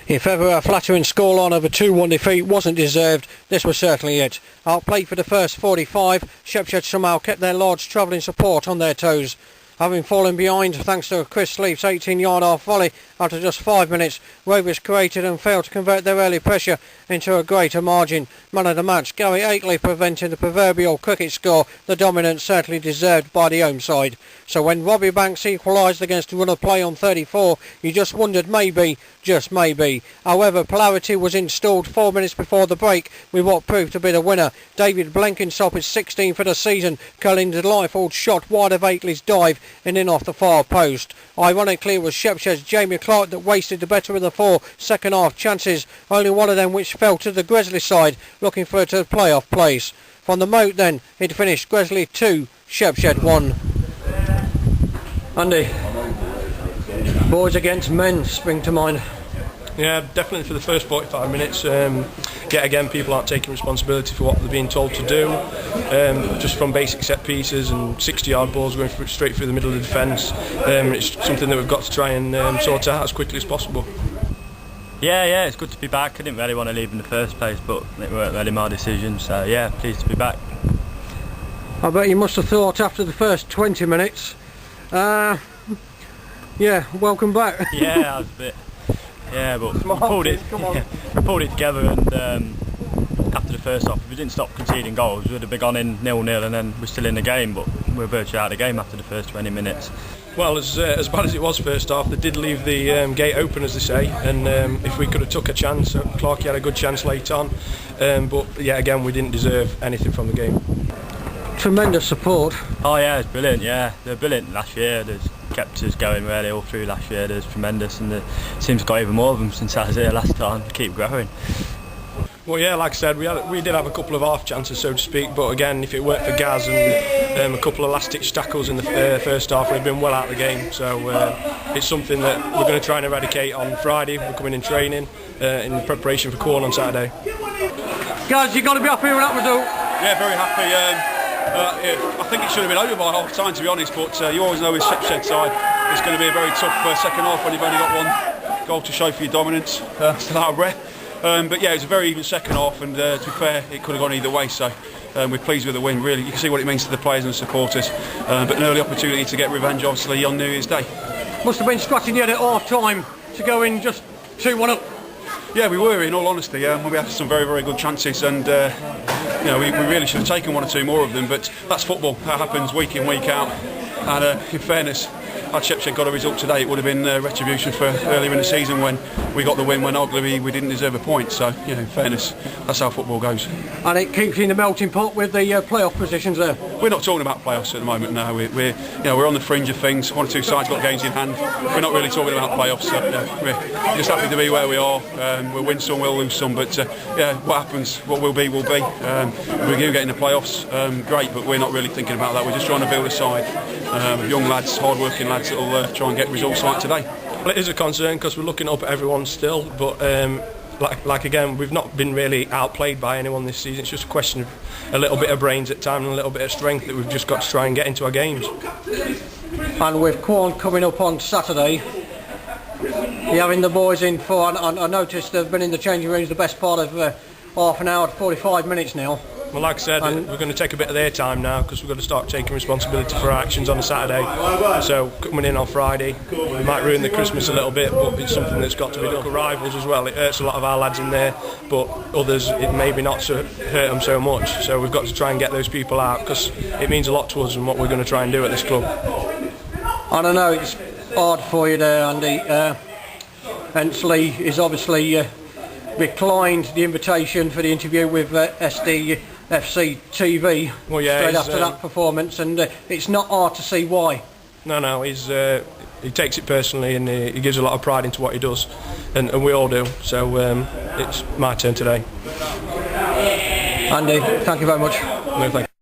If ever a flattering scoreline of a 2-1 defeat wasn't deserved, this was certainly it. Outplayed for the first 45, Shepshed somehow kept their large travelling support on their toes. Having fallen behind thanks to Gresley's 18-yard half volley after just 5 minutes, Rovers created and failed to convert their early pressure into a greater margin. Man of the match, Gary Akeley, preventing the proverbial cricket score, the dominance certainly deserved by the home side. So when Robbie Banks equalised against a run of play on 34, you just wondered maybe, just maybe. However, polarity was installed 4 minutes before the break with what proved to be the winner. David Blenkinsop is 16 for the season, curling the delightful shot wide of Akeley's dive and in off the far post. Ironically, it was Shepshed's Jamie Clark that wasted the better of the 4 second half chances, only one of them which fell to the Gresley side, looking for it to playoff place. From the moat then, it finished Gresley 2, Shepshed 1. Andy, boys against men spring to mind. Yeah, definitely for the first 45 minutes. Yet again, people aren't taking responsibility for what they're being told to do. Just from basic set pieces and 60-yard balls going straight through the middle of the defence. It's something that we've got to try and sort out as quickly as possible. Yeah, it's good to be back. I didn't really want to leave in the first place, but it weren't really my decision. So yeah, pleased to be back. I bet you must have thought after the first 20 minutes, yeah, welcome back. Yeah, I was a bit. Yeah, but we pulled it together, and after the first half, if we didn't stop conceding goals, we would have been gone in 0-0, and then we're still in the game. But we're virtually out of the game after the first 20 minutes. Well, as bad as it was first half, they did leave the gate open, as they say, and if we could have took a chance, Clarkey had a good chance late on, but yeah, again, we didn't deserve anything from the game. Tremendous support. Oh yeah, it's brilliant. Yeah, they're brilliant last year. They've kept us going really all through last year. There's tremendous, and it seems to got even more of them since I was here last time. They keep growing. Well, yeah, like I said, we did have a couple of half chances, so to speak, but again, if it weren't for Gaz and a couple of last-ditch tackles in the first half, we'd been well out of the game. So it's something that we're going to try and eradicate on Friday. We're coming in training in preparation for Corn on Saturday. Guys, you've got to be happy with that result. Yeah, very happy. I think it should have been over by half time, to be honest, but you always know with Shepshed side it's going to be a very tough second half when you've only got one goal to show for your dominance. Still out of breath. But yeah, it was a very even second half, and to be fair, it could have gone either way, so we're pleased with the win, really. You can see what it means to the players and the supporters, but an early opportunity to get revenge, obviously, on New Year's Day. Must have been scratching your head at half time to go in just 2-1 up. Yeah, we were, in all honesty. We had some very, very good chances, and we really should have taken one or two more of them, but that's football. That happens week in, week out, and in fairness, had Shepshed got a result today, it would have been retribution for earlier in the season when we got the win when arguably we didn't deserve a point. So, in fairness, that's how football goes. And it keeps you in the melting pot with the playoff positions there. We're not talking about playoffs at the moment. No, we're on the fringe of things. One or two sides got games in hand. We're not really talking about playoffs. So, we're just happy to be where we are. We'll win some, we'll lose some, but what happens, what will be, will be. We do get in the playoffs, great, but we're not really thinking about that. We're just trying to build a side. Young lads, hard-working lads that will try and get results like today. Well, it is a concern because we're looking up at everyone still, but like again, we've not been really outplayed by anyone this season. It's just a question of a little bit of brains at times and a little bit of strength that we've just got to try and get into our games. And with Corn coming up on Saturday, you're having the boys in for, I noticed they've been in the changing rooms the best part of half an hour, 45 minutes now. Well, like I said, we're going to take a bit of their time now because we've got to start taking responsibility for our actions on a Saturday. So coming in on Friday, we might ruin the Christmas a little bit, but it's something that's got to be done. Local rivals as well, it hurts a lot of our lads in there, but others it maybe not hurt them so much. So we've got to try and get those people out because it means a lot to us and what we're going to try and do at this club. I don't know, it's hard for you there, Andy. Hensley is obviously declined the invitation for the interview with SDFCtv straight after that performance, and it's not hard to see why. No, he takes it personally, and he gives a lot of pride into what he does, and we all do. So it's my turn today. Andy, thank you very much. No, thank you.